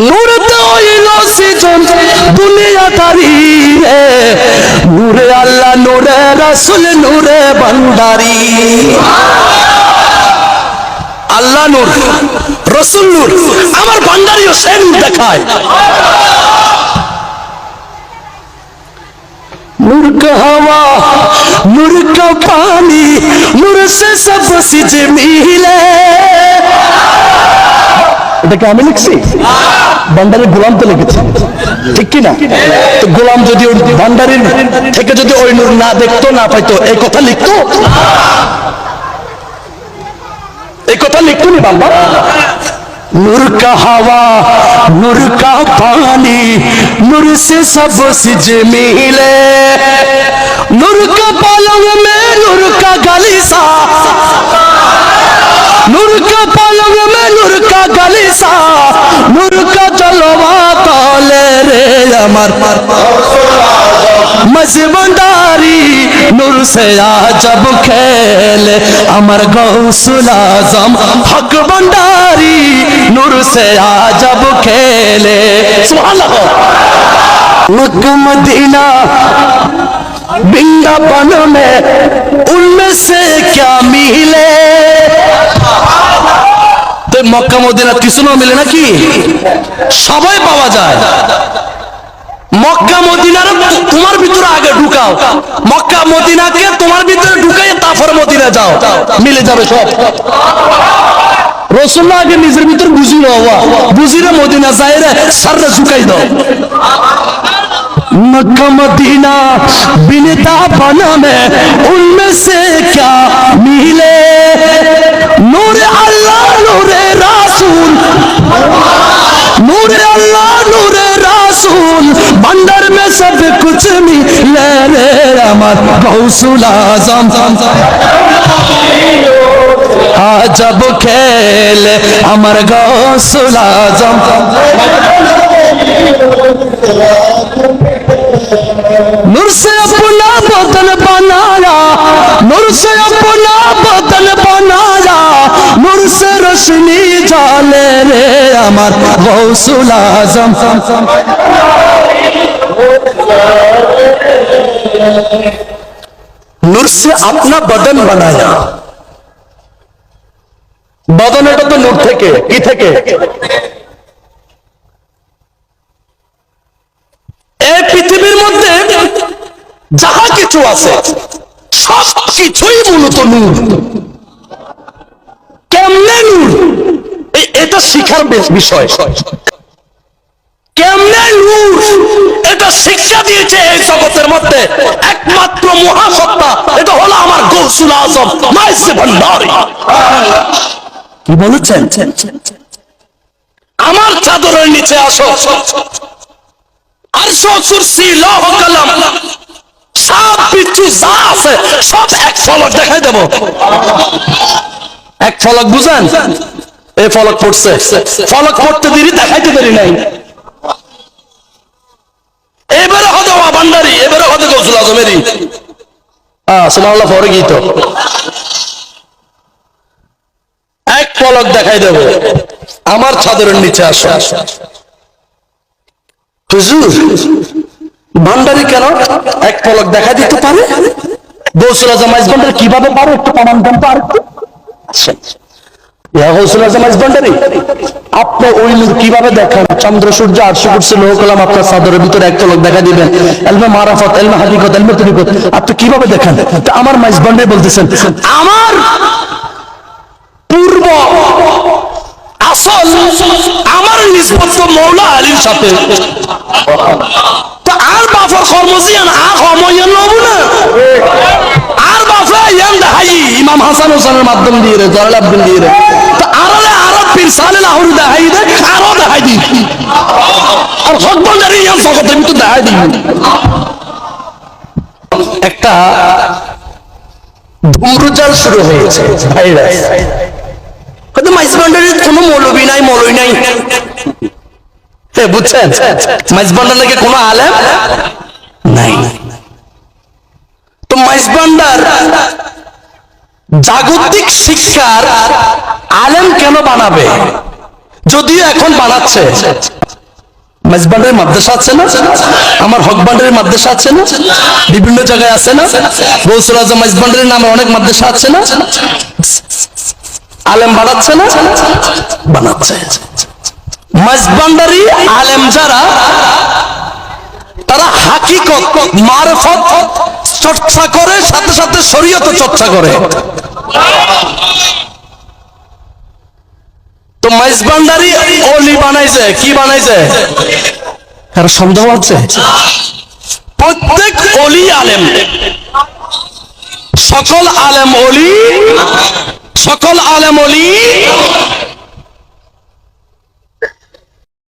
নূরতে হইল সৃজন দুনিয়াদারি রে, নূরে আল্লাহ নূরে রাসূল নূরে ভান্ডারি। আল্লাহ নূর, রাসূল নূর, আমার ভান্ডারিও সে নূর দেখায়। नूर का हवा, नूर का पानी, नूर से सब चीज मिले। এটাকে আমি লিখছি, ভান্ডারির গোলাম তো লিখেছি, ঠিক কি না? তো গোলাম যদি ভান্ডারির থেকে যদি ওই নূর না দেখতো না পাইতো, এই কথা লিখতো? এই কথা লিখতো নি বাবা? नूर का हवा, नूर का पानी, नूर से सब चीज मिले। नूर का पलंग में नूर का गलीसा, नूर का पलंग में नूर का गलीसा, नूर का जलवा तले रे अमर मजबंदारी, नूर से आजब खेले अमर गौसुल आजम हक भंडारी, नूर से आजब खेले। सुभान अल्लाह। मक्का मदीना वृंदावन में उनमें से क्या मिले? तो मक्का मदीना কিছু না মিলে নাকি? সবাই পাওয়া যায়। মক্কা মদিনার তোমার ভিতরে আগে ঢুকাও, মক্কা মদিনাকে তোমার ভিতরে ঢুকাই তারপর মদিনা যাও, মিলে যাবে সব। রাসূলুল্লাহ আগে নিজের ভিতর বুঝি লওয়া, বুঝিরে মদিনা যাইরে সাররে ঝুকাই দাও। मक्का मदीना वृंदावन में उनमें से क्या मिले? नूरे अल्लाह नूरे रासूल, नूरे अल्लाह नूरे रासूल, भंडार में सब कुछ मिले रे अमर गौसुल आजम आजब खेले अमर गौसुल आजम। नूर से अपना बदन बनाया, नूर से अपना बदन बनाया, नूर से रोशनी जाले रे अमर गौसुल आजम। नूर से अपना बदन बनाया, बदन এটা তো নূর থেকে, কি থেকে? এই পৃথিবীর মধ্যে যাহা কিছু আছে সব কিছুই মূলত নূর। কেমনে নূর, এটা শিখার বিষয়। কেমনে নূর এটা শিক্ষা দিয়েছে এই জগতের মধ্যে একমাত্র মহাসত্তা, এটা হলো আমার গৌসুল আজম মাইসে ভান্ডারি। কি বলেছেন? আমার চাদরের নিচে আসো, আরশ কুরসি লৌহ কলম সব কিছু যা আছে সব এক ফলক দেখাই দেব। এক ফলক বুঝেন? এই ফলক পড়ছে, ফলক পড়তে দেরি দেখাইতে দেরি নাই। এবারে হতে ভান্ডারি, এবারে হতে গৌসুল আজমেরই। সুবহানাল্লাহ পরে গীত এক ফলক দেখাই দেব, আমার চাদরের নিচে আসো। হুজুর ভান্ডারি কেন এক পলক দেখা দিতে পারে? গৌসুল আজম মাইজ ভান্ডারি কিভাবে পারে একটু প্রমাণ দেন তো। আরেকটু গৌসুল আজম মাইজ ভান্ডারি আপনি ওই নূর কিভাবে দেখান? চন্দ্র সূর্য আরশ কুরসি লৌহ কলম আপনার চাদরের ভিতরে এক পলক দেখা দিবেন, ইলমে মারাফত ইলমে হাকিকত ইলমে তরিকত আপনি কিভাবে দেখান? তো আমার মাইজ ভান্ডারি বলতেছেন আমার পূর্ব আসল আমার নিসবত মৌলা আলীর সাথে, তো আর বাফর কর্মজিয়ান আর কর্ময়ান নব না, আর বাফরা ইয়ান দেখাই ইমাম হাসান হোসেনের মাধ্যম দিয়ে রে জলাল আব্দুল দিয়ে রে, তো আরলে আরব পীর সালে লাহোরি দেখাই দে, আরো দেখাই দি, আর হক ভান্ডারি ইয়ান জগতে ভিতর দেখাই দি। একটা ধূম্রজাল শুরু হয়েছে ভাইরাস, কিন্তু মাইজ ভান্ডারির কোনো মৌলবী নাই, মৌলবী নাই, বুঝছেন? মাইজ ভান্ডার কোনো আলেম নাই। তো মাইজ ভান্ডার জাগতিক শিক্ষার আলেম কেন বানাবে? যদিও এখন বানাচ্ছে, মাঝবান্ডারের মাদ্রাসা আছে না, আমার হক বান্ডারের মাদ্রাসা আছে না, বিভিন্ন জায়গায় আছে না, গৌসুল আজম মাঝবান্ডারের নামে অনেক মাদ্রাসা আছে না, আলেম বাড়াচ্ছে না, বানাচ্ছে। মাঝবান্ডারি আলেম যারা, তারা হাকিকত মারফত চর্চা করে, সাথে সাথে শরীয়ত চর্চা করে। তো মাইজবান্ডারি ওলি বানাইছে, কি বানাইছে? কার সন্দেহ আছে? প্রত্যেক ওলি আলেম, সকল আলেম ওলি, সকল আলেম ওলি